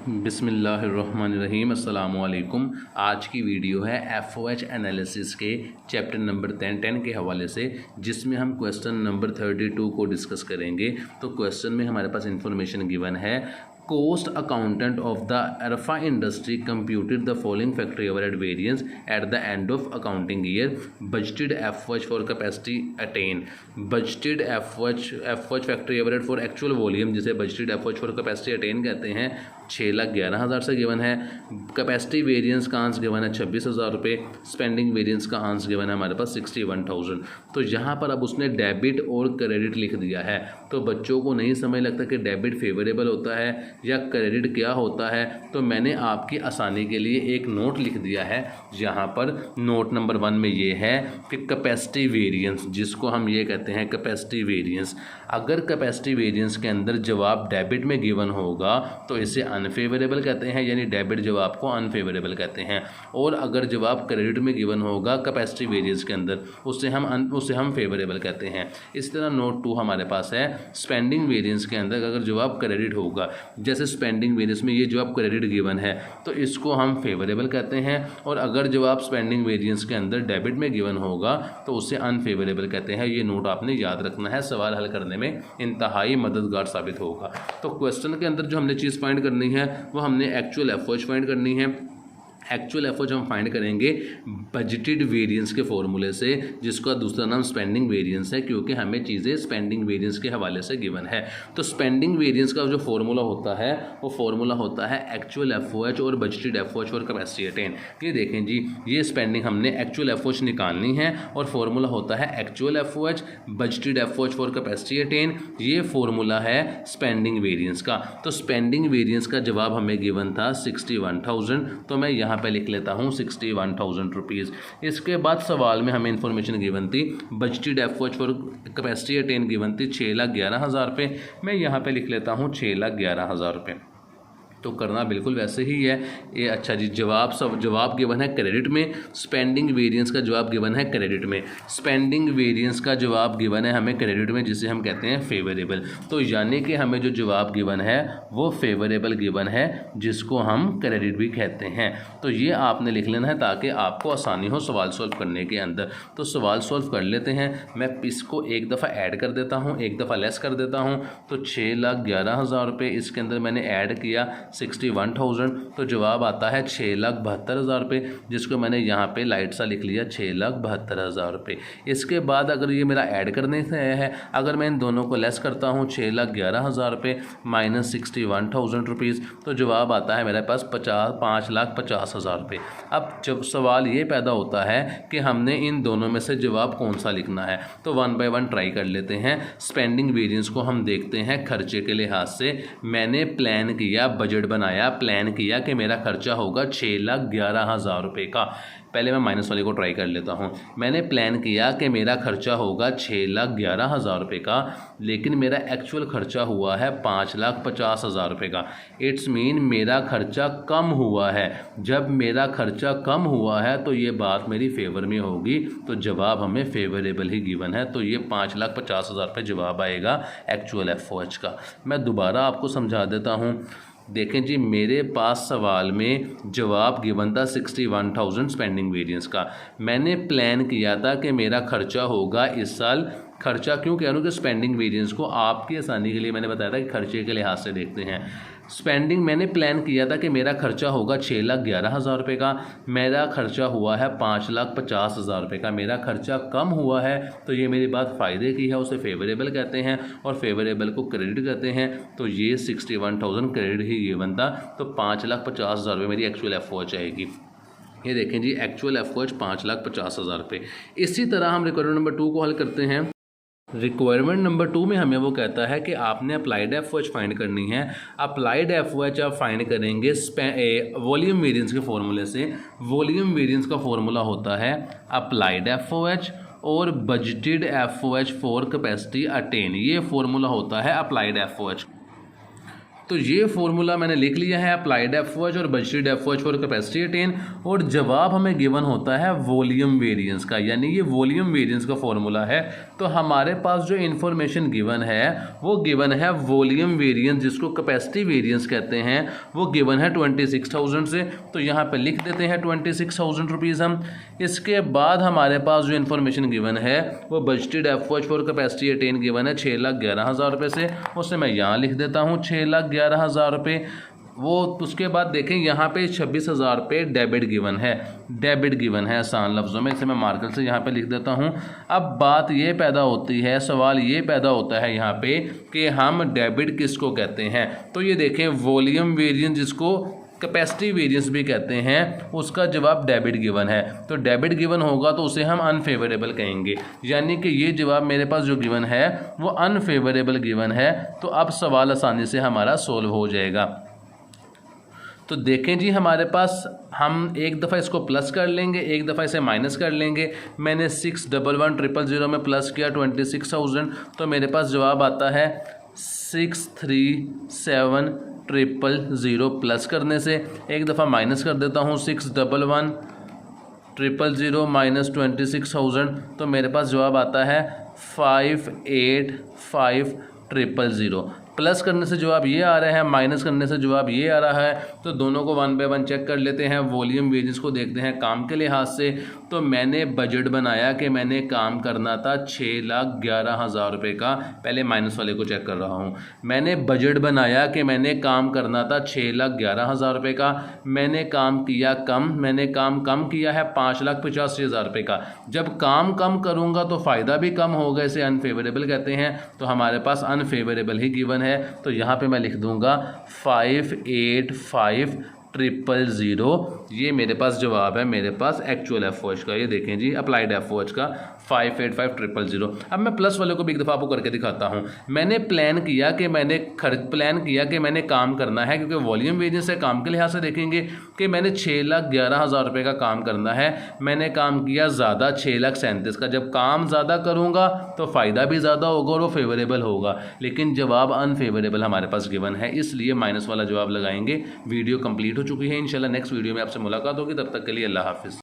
बिस्मिल्लाहिर्रहमानिर्रहीम अस्सलामुअलैकुम। आज की वीडियो है FOH एनालिसिस के चैप्टर नंबर 10 के हवाले से, जिसमें हम क्वेश्चन नंबर 32 को डिस्कस करेंगे। तो क्वेश्चन में हमारे पास इंफॉर्मेशन गिवन है, cost accountant of the Arfa industry computed the following factory overhead variance at the end of accounting year. Budgeted FOH for capacity attained. Budgeted FOH factory overhead for actual volume, जिसे budgeted FOH for capacity attained कहते हैं, 6,11,000 से given है। Capacity variance का answer given है 26,000 रुपये। Spending variance का answer given है हमारे पास 61,000। तो यहाँ पर अब उसने डेबिट और क्रेडिट लिख दिया है। तो बच्चों को नहीं समझ लगता कि डेबिट फेवरेबल होता है या क्रेडिट क्या होता है, तो मैंने आपकी आसानी के लिए एक नोट लिख दिया है। यहाँ पर नोट नंबर 1 में ये है कि कैपेसिटी वेरिएंस, जिसको हम ये कहते हैं कैपेसिटी वेरिएंस, अगर कैपेसिटी वेरिएंस के अंदर जवाब डेबिट में गिवन होगा तो इसे अनफेवरेबल कहते हैं, यानी डेबिट जवाब को अनफेवरेबल कहते हैं। और अगर जवाब क्रेडिट में गिवन होगा कैपेसिटी वेरिएंस के अंदर, उसे हम फेवरेबल कहते हैं। इस तरह नोट 2 हमारे पास है, स्पेंडिंग वेरिएंस के अंदर अगर जवाब क्रेडिट होगा, जैसे स्पेंडिंग वेरिएंस में ये जवाब क्रेडिट गिवन है तो इसको हम फेवरेबल कहते हैं। और अगर जवाब स्पेंडिंग वेरिएंस के अंदर डेबिट में गिवन होगा तो उसे अनफेवरेबल कहते हैं। ये नोट आपने याद रखना है, सवाल हल करने में इंतहाई मददगार साबित होगा। तो क्वेश्चन के अंदर जो हमने चीज़ फाइंड करनी है वो हमने एक्चुअल एफओएच फाइंड करनी है। एक्चुअल एफओएच हम फाइंड करेंगे बजटेड वेरिएंस के फॉर्मूले से, जिसका दूसरा नाम स्पेंडिंग वेरिएंस है, क्योंकि हमें चीज़ें स्पेंडिंग वेरिएंस के हवाले से गिवन है। तो स्पेंडिंग वेरिएंस का जो फॉर्मूला होता है वो फॉर्मूला होता है एक्चुअल एफओएच और बजटेड एफओएच और कैपेसिटी अटेन। ये देखें जी, ये स्पेंडिंग हमने एक्चुअल एफओएच निकालनी है और फॉर्मूला होता है actual FOH budgeted FOH for capacity attain. ये फॉर्मूला है स्पेंडिंग वेरिएंस का। तो स्पेंडिंग वेरिएंस का जवाब हमें गिवन था 61,000, तो मैं यहाँ पे लिख लेता हूँ 61,000 रुपीज़। इसके बाद सवाल में हमें इंफॉर्मेशन गिवन थी budgeted FOH for capacity attain given थी 6,11,000 रुपये। मैं यहाँ पे लिख लेता हूँ 6,11,000 रुपये। तो करना बिल्कुल वैसे ही है ये। अच्छा जी, जवाब गिवन है क्रेडिट में, स्पेंडिंग वेरिएंस का जवाब गिवन है क्रेडिट में, स्पेंडिंग वेरिएंस का जवाब गिवन है हमें क्रेडिट में, जिसे हम कहते हैं फेवरेबल। तो यानी कि हमें जो जवाब गिवन है वो फेवरेबल गिवन है, जिसको हम क्रेडिट भी कहते हैं। तो ये आपने लिख लेना है ताकि आपको आसानी हो सवाल सॉल्व करने के अंदर। तो सवाल सॉल्व कर लेते हैं। मैं इसको एक दफ़ा ऐड कर देता हूँ, एक दफ़ा लेस कर देता हूँ। तो 6,11,000 रुपये इसके अंदर मैंने ऐड किया 61,000, तो जवाब आता है 6,72,000 रुपये, जिसको मैंने यहाँ पे लाइट सा लिख लिया 6,72,000 रुपये। इसके बाद अगर ये मेरा ऐड करने से है, अगर मैं इन दोनों को लेस करता हूँ 6,11,000 रुपये माइनस 61,000 रुपीज़, तो जवाब आता है मेरे पास 5,50,000 रुपये। अब जब सवाल ये पैदा होता है कि हमने इन दोनों में से जवाब कौन सा लिखना है, तो 1 बाय 1 ट्राई कर लेते हैं। स्पेंडिंग वेरिएंस को हम देखते हैं खर्चे के लिहाज से। मैंने प्लान किया, बजट बनाया, प्लान किया कि मेरा खर्चा होगा 6,11,000 रुपये का। पहले मैं माइनस वाले को ट्राई कर लेता हूँ। मैंने प्लान किया कि मेरा खर्चा होगा 6,11,000 रुपये का, लेकिन मेरा एक्चुअल खर्चा हुआ है 5,50,000 रुपये का। इट्स मीन मेरा खर्चा कम हुआ है। जब मेरा खर्चा कम हुआ है तो ये बात मेरी फेवर में होगी, तो जवाब हमें फेवरेबल ही गिवन है। तो ये 5,50,000 रुपये जवाब आएगा एक्चुअल एफओएच का। मैं दोबारा आपको समझा देता हूँ। देखें जी, मेरे पास सवाल में जवाब गिवन था 61,000 स्पेंडिंग वेरिएंस का। मैंने प्लान किया था कि मेरा खर्चा होगा इस साल, खर्चा क्यों कह रहा हूँ कि स्पेंडिंग वेरिएंस को आपकी आसानी के लिए मैंने बताया था कि खर्चे के लिहाज से देखते हैं। स्पेंडिंग मैंने प्लान किया था कि मेरा खर्चा होगा 6,11,000 रुपये का, मेरा खर्चा हुआ है 5,50,000 रुपये का। मेरा खर्चा कम हुआ है, तो ये मेरी बात फ़ायदे की है, उसे फेवरेबल कहते हैं, और फेवरेबल को क्रेडिट कहते हैं। तो ये 61,000 क्रेडिट ही ये बनता, तो 5,50,000 रुपये मेरी एक्चुअल एफओएच आएगी। ये देखें जी, एक्चुअल एफओएच 5,50,000 रुपये। इसी तरह हम रिक्वायरमेंट नंबर 2 को हल करते हैं। रिक्वायरमेंट नंबर 2 में हमें वो कहता है कि आपने अप्लाइड एफओएच फाइंड करनी है। अप्लाइड एफओएच आप फाइंड करेंगे वॉल्यूम वेरिएंस के फॉर्मूले से। वॉल्यूम वेरिएंस का फॉर्मूला होता है अप्लाइड एफओएच और budgeted FOH for capacity attain. ये फॉर्मूला होता है अप्लाइड एफओएच। तो ये फॉर्मूला मैंने लिख लिया है, अप्लाइड एफओएच और budgeted FOH for capacity attain, और जवाब हमें गिवन होता है वॉल्यूम वेरिएंस का, यानी ये वॉल्यूम वेरिएंस का फॉर्मूला है। तो हमारे पास जो इन्फॉर्मेशन गिवन है वो गिवन है वॉल्यूम वेरिएंस, जिसको कैपेसिटी वेरिएंस कहते हैं, वो गिवन है 26,000 से। तो यहाँ पे लिख देते हैं 26,000 रुपीज़ हम। इसके बाद हमारे पास जो इन्फॉर्मेशन गिवन है वो budgeted FOH for capacity attain given है 6,11,000 रुपये से, उससे मैं यहाँ लिख देता हूँ 6,11,000 रुपये। वो उसके बाद देखें यहाँ पे 26,000 रुपये डेबिट गिवन है, डेबिट गिवन है आसान लफ्ज़ों में, इसे मैं मार्कर से यहाँ पे लिख देता हूँ। अब बात ये पैदा होती है, सवाल ये पैदा होता है यहाँ पे कि हम डेबिट किसको कहते हैं। तो ये देखें वॉल्यूम वेरिएंस जिसको कैपेसिटी वेरिएंस भी कहते हैं, उसका जवाब डेबिट गिवन है। तो डेबिट गिवन होगा तो उसे हम अनफेवरेबल कहेंगे, यानी कि ये जवाब मेरे पास जो गिवन है वो अनफेवरेबल गिवन है। तो अब सवाल आसानी से हमारा सोल्व हो जाएगा। तो देखें जी, हमारे पास हम एक दफ़ा इसको प्लस कर लेंगे, एक दफ़ा इसे माइनस कर लेंगे। मैंने 611,100 में प्लस किया 26,000, तो मेरे पास जवाब आता है 637,000 प्लस करने से। एक दफ़ा माइनस कर देता हूँ 611,000 माइनस 26,000, तो मेरे पास जवाब आता है 58,500। प्लस करने से जवाब ये आ रहा है, माइनस करने से जवाब ये आ रहा है। तो दोनों को 1 बाय 1 चेक कर लेते हैं। वॉल्यूम वेजेस को देखते हैं काम के लिहाज से। तो मैंने बजट बनाया कि मैंने काम करना था 6,11,000 रुपये का, पहले माइनस वाले को चेक कर रहा हूँ। मैंने बजट बनाया कि मैंने काम करना था 6,11,000 रुपये का, मैंने काम किया कम, मैंने काम कम किया है 5,85,000 रुपये का। जब काम कम करूँगा तो फ़ायदा भी कम होगा, इसे अनफेवरेबल कहते हैं। तो हमारे पास अनफेवरेबल ही गिवन है। तो यहाँ पे मैं लिख दूंगा 58,500। ये मेरे पास जवाब है, मेरे पास एक्चुअल एफओएच का। ये देखें जी, अप्लाइड एफओएच का 58,500। अब मैं प्लस वाले को भी एक दफ़ा आपको करके दिखाता हूँ। मैंने प्लान किया कि मैंने काम करना है, क्योंकि वॉल्यूम वेरिएंस से काम के लिहाज से देखेंगे कि मैंने 6,11,000 रुपये का काम करना है। मैंने काम किया ज़्यादा 6,37,000 का। जब काम ज़्यादा करूँगा तो फ़ायदा भी ज़्यादा होगा और वो फेवरेबल होगा, लेकिन जवाब अनफेवरेबल हमारे पास गिवन है, इसलिए माइनस वाला जवाब लगाएंगे। वीडियो कंप्लीट हो चुकी है। इंशाल्लाह नेक्स्ट वीडियो में आपसे मुलाकात होगी, तब तक के लिए अल्लाह हाफिज़।